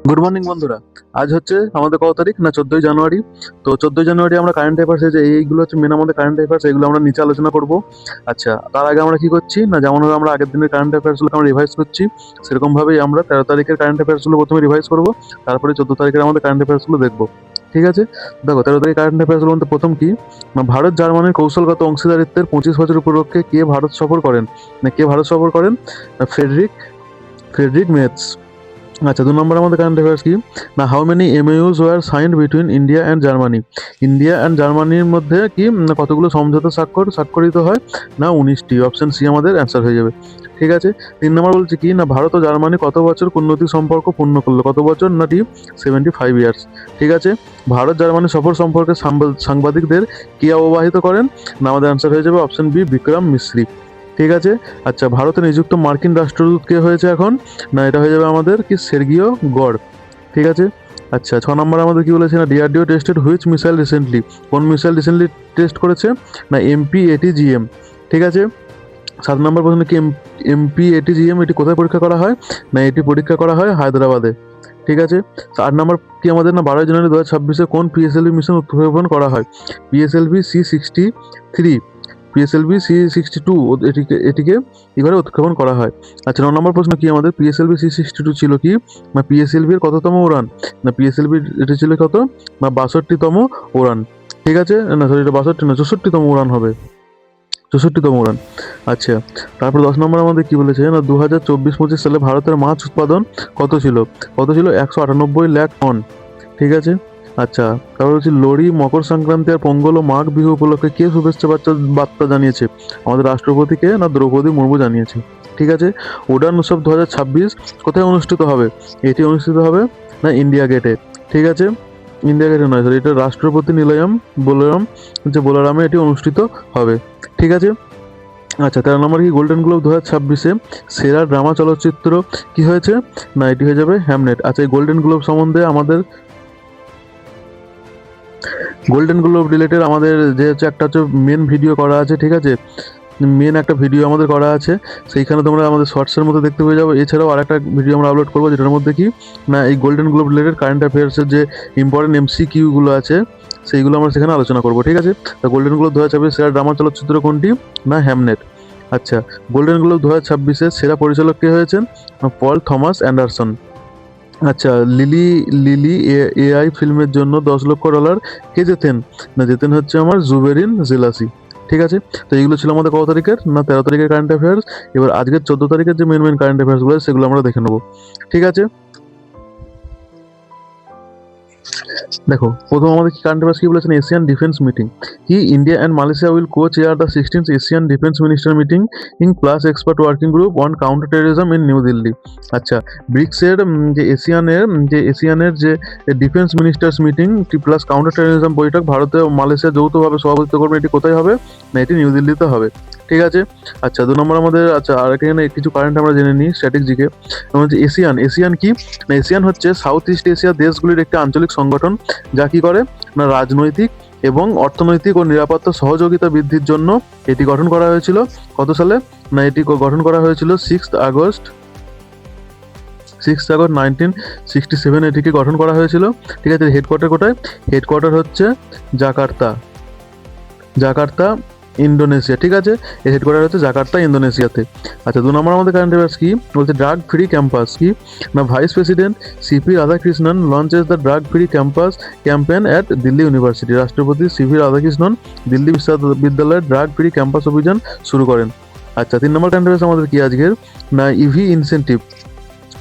Good morning বন্ধুরা। আজ হচ্ছে আমাদের কত তারিখ? না 14ই জানুয়ারি। তো 14ই জানুয়ারি আমরা কারেন্ট অ্যাফেয়ার্স, যে এইগুলো হচ্ছে মেন আমাদের কারেন্ট অ্যাফেয়ার্স, এগুলো আমরা নিচে আলোচনা করব। আচ্ছা, তার আগে আমরা কি করছি না, যেমনভাবে আমরা আগের দিনের কারেন্ট অ্যাফেয়ার্সগুলোকে আমরা রিভাইজ করছি, সেরকমভাবেই আমরা 13 তারিখের কারেন্ট অ্যাফেয়ার্সগুলো প্রথমে রিভাইজ করবো, তারপরে 14 তারিখের আমাদের কারেন্ট অ্যাফেয়ার্সগুলো দেখবো। ঠিক আছে? দেখো, 13 তারিখ কারেন্ট অ্যাফেয়ার্সগুলোর মধ্যে প্রথম কি না, ভারত জার্মানির কৌশলগত অংশীদারিত্বের 25 বছর উপলক্ষে কে ভারত সফর করেন? না কে ভারত সফর করেন? না ফ্রেডরিক ফ্রেডরিক মেটস। আচ্ছা, 2 নম্বর আমাদের কারেন্ট অ্যাফেয়ার্স কি না, how many MoUs were signed between India and Germany? India and জার্মানির মধ্যে কি না কতগুলো সমঝোতা স্বাক্ষরিত হয়? না 19টি। অপশন সি আমাদের অ্যান্সার হয়ে যাবে। ঠিক আছে। 3 নম্বর বলছে কি না, ভারত ও জার্মানি কত বছর কূটনৈতিক সম্পর্ক পূর্ণ করলো? কত বছর? না 75 ইয়ার্স। ঠিক আছে। ভারত জার্মানি সফর সম্পর্কে সাংবাদিকদের কে অবহিত করেন? না আমাদের অ্যান্সার হয়ে যাবে অপশন বি, বিক্রম মিশ্রি। ঠিক আছে। আচ্ছা, ভারতে নিযুক্ত মার্কিন রাষ্ট্রদূত কে হয়েছে এখন? না এটা হয়ে যাবে আমাদের কি, সের্গিও গড়। ঠিক আছে। আচ্ছা, 6 নম্বর আমাদের কি বলেছে না, DRDO tested which missile recently? কোন মিসাইল রিসেন্টলি টেস্ট করেছে? না এমপি-80GM। ঠিক আছে। 7 নম্বর প্রশ্ন কি, এমপি-80GM এটি কোথায় পরীক্ষা করা হয়? না এটি পরীক্ষা করা হয় হায়দ্রাবাদে। ঠিক আছে। 8 নম্বর কি আমাদের না, 12ই জানুয়ারি 2026 কোন পিএসএলভি মিশন উৎক্ষেপণ করা হয়? পিএসএলভি C63, পিএসএলভি C62 এটিকে এটিকে কি করে উৎক্ষেপণ করা হয়। আচ্ছা, 9 নম্বর প্রশ্ন কি আমাদের, পিএসএলভি C62 ছিল কি না পিএসএলভি এর কততম উড়ান? না পিএসএলভি এটি ছিল কত? না 62তম উড়ান। ঠিক আছে। না সরি, এটা 62 না, 64তম উড়ান হবে, 64তম উড়ান। আচ্ছা, তারপর 10 নম্বর আমাদের কি বলেছে না, 2024-25 সালে ভারতের মাছ উৎপাদন কত ছিল? 198 লাখ টন। ঠিক আছে। আচ্ছা, তারপর হচ্ছে লোহড়ি, মকর সংক্রান্তি আর পোঙ্গল ও মাঘ বিহু উপলক্ষে কে শুভেচ্ছা বার্তা জানিয়েছে? আমাদের রাষ্ট্রপতিকে না দ্রৌপদী মুর্মু জানিয়েছে। ঠিক আছে। উড়ান উৎসব 2026 কোথায় অনুষ্ঠিত হবে? এটি অনুষ্ঠিত হবে না ইন্ডিয়া গেটে। ঠিক আছে। ইন্ডিয়া গেটে নয়, সরি, এটা রাষ্ট্রপতি নিলয়ম বোলারামে এটি অনুষ্ঠিত হবে। ঠিক আছে। আচ্ছা, 13 নম্বর কি, গোল্ডেন গ্লোব 2026 সেরা ড্রামা চলচ্চিত্র কি হয়েছে? না এটি হয়ে যাবে হ্যামনেট। আচ্ছা, এই গোল্ডেন গ্লোব সম্বন্ধে আমাদের গোল্ডেন গ্লোব রিলেটেড আমাদের যে হচ্ছে একটা হচ্ছে মেন ভিডিও করা আছে। ঠিক আছে। মেন একটা ভিডিও আমাদের করা আছে, সেইখানে তোমরা আমাদের শর্টসের মধ্যে দেখতে পেয়ে যাবো। এছাড়াও আর একটা ভিডিও আমরা আপলোড করবো, যেটার মধ্যে কি না এই গোল্ডেন গ্লোব রিলেটেড কারেন্ট অ্যাফেয়ার্সের যে ইম্পর্টেন্ট MCQগুলো আছে সেইগুলো আমরা সেখানে আলোচনা করবো। ঠিক আছে। তো গোল্ডেন গ্লোব 2026 সেরা ড্রামা চলচ্চিত্র কোনটি? না হ্যামনেট। আচ্ছা, গোল্ডেন গ্লোব 2026 সেরা পরিচালক কে হয়েছেন? পল থমাস অ্যান্ডারসন। আচ্ছা, লিলি লিলি এআই ফিল্মের জন্য $10 লক্ষ কে জেতেন? না জেতেন হচ্ছে আমার জুবেরিন জেলাসি। ঠিক আছে। তো এইগুলো ছিল আমাদের কত তারিখের? না 13 তারিখের কারেন্ট অ্যাফেয়ার্স। এবার আজকের 14 তারিখের যে মেন কারেন্ট অ্যাফেয়ার্সগুলো সেগুলো আমরা দেখে নেবো। ঠিক আছে। দেখো, প্রথম আমাদের কি কারেন্ট অ্যাফেয়ার্স কি বলেছেন, এশিয়ান ডিফেন্স মিটিং কি, India and Malaysia will co chair the 16th Asian defence minister meeting in plus expert working group on counter terrorism in new Delhi. আচ্ছা, ব্রিক্সের যে এশিয়ানের যে defence ministers meeting plus counter terrorism বৈঠক ভারতে ও Malaysia যৌথভাবে সভাপতিত্ব করবে, এটি কোথায় হবে? না এটি নিউ দিল্লিতে হবে। ঠিক আছে। আচ্ছা, 2 নম্বর আমাদের, আচ্ছা আর এখানে কিছু কারেন্ট আমরা জেনে নিই স্ট্র্যাটেজিকে। হচ্ছে এশিয়ান কি না, এশিয়ান হচ্ছে সাউথ ইস্ট এশিয়া দেশগুলির একটি আঞ্চলিক সংগঠন, যা কি করে না রাজনৈতিক এবং অর্থনৈতিক ও নিরাপত্তা সহযোগিতা বৃদ্ধির জন্য এটি গঠন করা হয়েছিল। কত সালে? না এটি গঠন করা হয়েছিল 6 আগস্ট 1967 এটিকে গঠন করা হয়েছিল। ঠিক আছে। হেডকোয়ার্টার কোথায়? হেডকোয়ার্টার হচ্ছে জাকার্তা, ইন্দোনেশিয়া। ঠিক আছে। এর হেডকোয়ার্টার হচ্ছে জাকার্তা, ইন্দোনেশিয়াতে। আচ্ছা, 2 নম্বর আমাদের কারেন্ট অ্যাফেয়ার্স কি বলছে, ড্রাগ ফ্রি ক্যাম্পাস কি না, vice president CP Radhakrishnan launches the drug free campus campaign at Delhi university. রাষ্ট্রপতি সিপি রাধাকৃষ্ণন দিল্লি বিশ্ববিদ্যালয়ের ড্রাগ ফ্রি ক্যাম্পাস অভিযান শুরু করেন। আচ্ছা, 3 নম্বর কারেন্ট অ্যাফেয়ার্স আমাদের কি আজকের না, EV incentive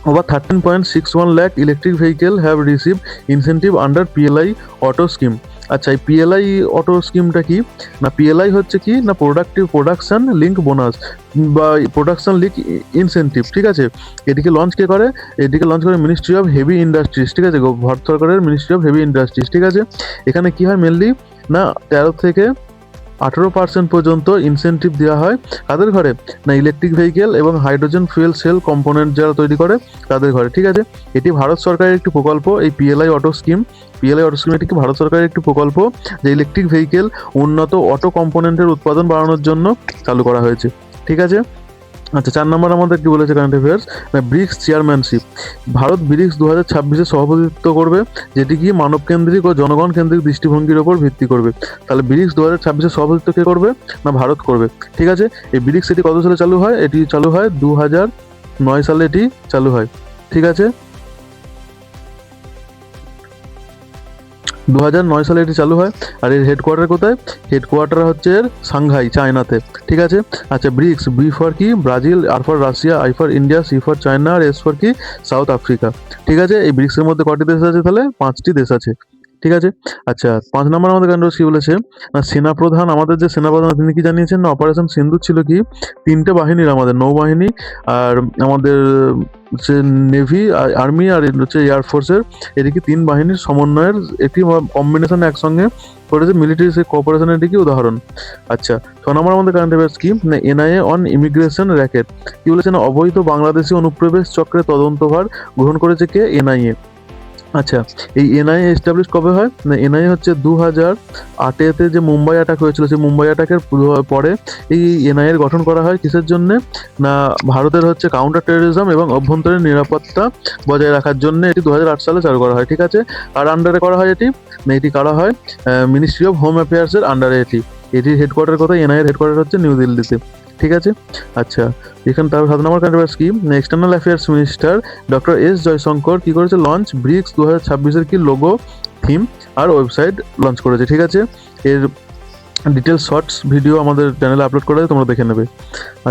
over 13.61 lakh electric vehicle have received incentive under PLI auto scheme। আচ্ছা, এই পিএলআই অটো স্কিমটা কি না, পিএলআই হচ্ছে কি না প্রোডাকশন লিঙ্ক বোনাস বা প্রোডাকশন লিঙ্ক ইনসেন্টিভ। ঠিক আছে। এটিকে লঞ্চ করে মিনিস্ট্রি অফ হেভি ইন্ডাস্ট্রিজ। ঠিক আছে। ভারত সরকারের মিনিস্ট্রি অফ হেভি ইন্ডাস্ট্রিজ। ঠিক আছে। এখানে কি হয় মেনলি না, 13 থেকে 18% পর্যন্ত ইনসেন্টিভ দেওয়া হয় কাদের ঘরে? না ইলেকট্রিক ভেহিকেল এবং হাইড্রোজেন ফুয়েল সেল কম্পোনেন্ট যারা তৈরি করে তাদের ঘরে। ঠিক আছে। এটি ভারত সরকারের একটি প্রকল্প, এই পিএলআই অটো স্কিম এটি কি ভারত সরকারের একটি প্রকল্প, যে ইলেকট্রিক ভেহিকেল উন্নত অটো কম্পোনেন্টের উৎপাদন বাড়ানোর জন্য চালু করা হয়েছে। ঠিক আছে। আচ্ছা, 4 নম্বর আমাদের কি বলেছে কারেন্ট অ্যাফেয়ার্স, না ব্রিক্স চেয়ারম্যানশিপ। ভারত ব্রিক্স 2026-এ সভাপতিত্ব করবে, যেটি কি মানবকেন্দ্রিক ও জনগণ কেন্দ্রিক দৃষ্টিভঙ্গির ওপর ভিত্তি করবে। তাহলে ব্রিক্স 2026-এ সভাপতিত্ব কে করবে, না ভারত করবে। ঠিক আছে, এই ব্রিক্স এটি কত সালে চালু হয়, এটি চালু হয় 2009 সালে এটি চালু হয়। ঠিক আছে, 2009 সালে এটি চালু হয়। আর এর হেডকোয়ার্টার কোথায়, হেডকোয়ার্টার হচ্ছে এর সাংহাই, চায়নাতে। ঠিক আছে, আচ্ছা ব্রিক্স, বি ফর কি Brazil, R for Russia, I for India, C for China, আর এস ফর কি সাউথ আফ্রিকা। ঠিক আছে, এই ব্রিক্সের মধ্যে কটি দেশ আছে, তাহলে 5টি দেশ আছে। ঠিক আছে, আচ্ছা 5 নম্বর আমাদের কান্ড কি বলেছে, না সেনাপ্রধান, আমাদের যে সেনাপ্রধান তিনি কি জানিয়েছেন, না অপারেশন সিন্দুর ছিল কি 3টে বাহিনীর, আমাদের নৌবাহিনী আর আমাদের হচ্ছে নেভি, আর্মি আর হচ্ছে এয়ারফোর্সের, এদিকে 3 বাহিনীর সমন্বয়ের একটি কম্বিনেশন একসঙ্গে করেছে মিলিটারি সেই কোঅপারেশনের এটি কি উদাহরণ। আচ্ছা 6 নম্বর আমাদের কারেন্ট অ্যাফেয়ার্স কি, না এনআইএ অন ইমিগ্রেশন র্যাকেট, কি বলেছে, না অবৈধ বাংলাদেশি অনুপ্রবেশ চক্রে তদন্তভার গ্রহণ করেছে কে, এনআইএ। আচ্ছা, এই এনআইএ এস্টাবলিশ কবে হয়, না এনআইএ হচ্ছে 2008-এতে যে মুম্বাই অ্যাটাক হয়েছিল, সেই মুম্বাই অ্যাটাকের পরে এই এনআইএ এর গঠন করা হয় কিসের জন্য, না ভারতের হচ্ছে কাউন্টার টেরোরিজম এবং অভ্যন্তরীণ নিরাপত্তা বজায় রাখার জন্য এটি 2008 সালে চালু করা হয়। ঠিক আছে, আর আন্ডারে করা হয় এটি, না এটি করা হয় মিনিস্ট্রি অফ হোম অ্যাফেয়ার্সের আন্ডারে এটি। এটির হেডকোয়ার্টার কোথায়, এনআইএ এর হেডকোয়ার্টার হচ্ছে নিউ দিল্লিতে। ঠিক আছে, আচ্ছা এখানে তার 7 নম্বর কারেন্ট অ্যাফেয়ার্স কি, external affairs minister doctor S Jaishankar কি করেছে, লঞ্চ ব্রিক্স 2026-এর কি লোগো, থিম আর ওয়েবসাইট লঞ্চ করেছে। ঠিক আছে, এর ডিটেলস শর্টস ভিডিও আমাদের চ্যানেলে আপলোড করা আছে, তোমরা দেখে নেবে।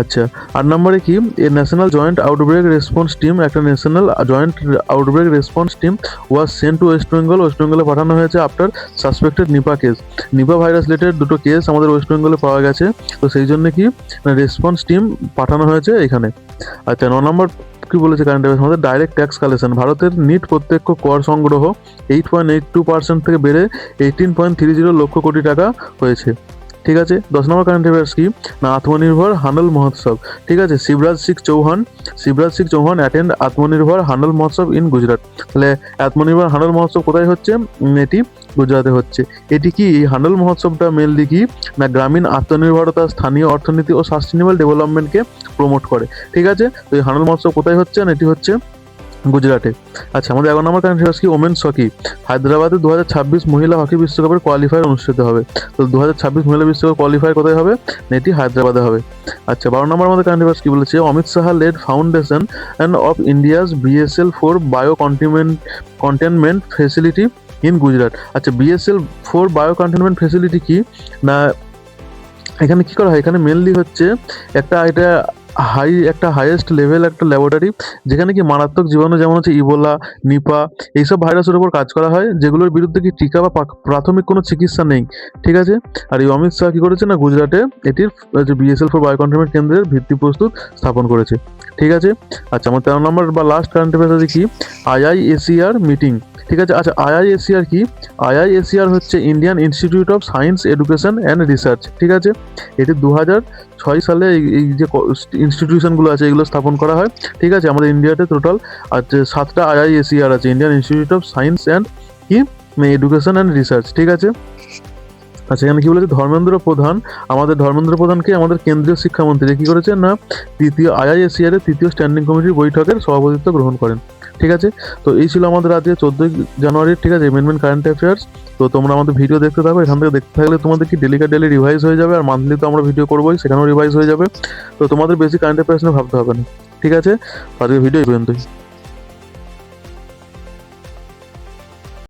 আচ্ছা 8 নম্বরে কি, a national joint outbreak response team, একটা national joint outbreak response team was sent to West Bengal, West বেঙ্গলে পাঠানো হয়েছে after suspected Nipah case. Nipah virus related 2টো কেস আমাদের ওয়েস্ট বেঙ্গলে পাওয়া গেছে, তো সেই জন্য কি রেসপন্স টিম পাঠানো হয়েছে এখানে। আচ্ছা 9 নম্বর কি বলেছে কারেন্ট অ্যাফেয়ার্স, আমাদের ডাইরেক্ট ট্যাক্স কালেকশন, ভারতের নিট প্রত্যক্ষ কর সংগ্রহ 8.82% থেকে বেড়ে 18.30 লক্ষ কোটি টাকা হয়েছে। ঠিক আছে, 10 নম্বর কারেন্ট অ্যাফেয়ার্স কি, না আত্মনির্ভর হানল মহোৎসব। ঠিক আছে, শিবরাজ সিং চৌহান অ্যাটেন্ড আত্মনির্ভর হানল মহোৎসব ইন গুজরাট। তাহলে আত্মনির্ভর হানল মহোৎসব কোথায় হচ্ছে, এটি গুজরাটে হচ্ছে। এটি কি, এই হানল মহোৎসবটা মেনলি কি, না গ্রামীণ আত্মনির্ভরতা, স্থানীয় অর্থনীতি ও সাস্টেনেবল ডেভেলপমেন্টকে প্রমোট করে। ঠিক আছে, তো এই হানল মহোৎসব কোথায় হচ্ছে, না এটি হচ্ছে গুজরাটে। আচ্ছা আমাদের 11 নম্বর কারেন্ট অ্যাফেয়ার্স কি, ওমেন্স হকি, হায়দ্রাবাদে 2026 মহিলা হকি বিশ্বকাপের কোয়ালিফায়ার অনুষ্ঠিত হবে। তো 2026 মহিলা বিশ্বকাপ কোয়ালিফায়ার কোথায় হবে, এটি হায়দ্রাবাদে হবে। আচ্ছা 12 নম্বর আমাদের কারেন্ট অ্যাফেয়ার্স কি বলেছে, Amit Shah laid foundation and of India's BSL-4 bio containment facility in Gujarat. আচ্ছা BSL-4 বায়ো কন্টেনমেন্ট ফেসিলিটি কি, না এখানে কি করা হয়, এখানে মেনলি হচ্ছে এটা হাইয়েস্ট লেভেল একটা ল্যাবরেটরি, যেখানে কি মারাত্মক জীবাণু যেমন হচ্ছে ইবোলা, নিপা, এইসব ভাইরাসের উপর কাজ করা হয়, যেগুলোর বিরুদ্ধে কি টিকা বা প্রাথমিক কোনো চিকিৎসা নেই। ঠিক আছে, আর এই অমিত শাহ কি করেছে, না গুজরাটে এটির যে BSL-4 বায়ো কন্টেনমেন্ট কেন্দ্রের ভিত্তিপ্রস্তর স্থাপন করেছে। ঠিক আছে, আচ্ছা আমার 13 নম্বর বা লাস্ট কারেন্ট অ্যাফেয়ার্স আছে কি, IIACR মিটিং। ঠিক আছে, আচ্ছা IIACR কি, IIACR হচ্ছে Indian institute of science education and research. ঠিক আছে, এটি 2006 সালে এই যে ইনস্টিটিউশনগুলো আছে এগুলো স্থাপন করা হয়। ঠিক আছে, আমাদের ইন্ডিয়াতে টোটাল 7টা IIACR আছে, Indian institute of science and কি এডুকেশন অ্যান্ড রিসার্চ। ঠিক আছে, আচ্ছা এখানে কি বলেছে, আমাদের ধর্মেন্দ্র প্রধানকে আমাদের কেন্দ্রীয় শিক্ষামন্ত্রী কি করেছেন, না IIACR এর 3য় স্ট্যান্ডিং কমিটির বৈঠকের সভাপতিত্ব গ্রহণ করেন। ঠিক আছে, তো এই ছিল আমাদের আজকে 14 জানুয়ারির ঠিক আছে মেন কারেন্ট অ্যাফেয়ার্স। তো তোমরা আমাদের ভিডিও দেখতে থাকো, এখান থেকে দেখতে থাকলে তোমাদের কি ডেলি রিভাইজ হয়ে যাবে, আর মান্থলি তো আমরা ভিডিও করবোই, সেখানেও রিভাইজ হয়ে যাবে। তো তোমাদের বেশি কারেন্ট অ্যাফেয়ার্স নিয়ে ভাবতে হবে না। ঠিক আছে, আজকের ভিডিও এই পর্যন্তই।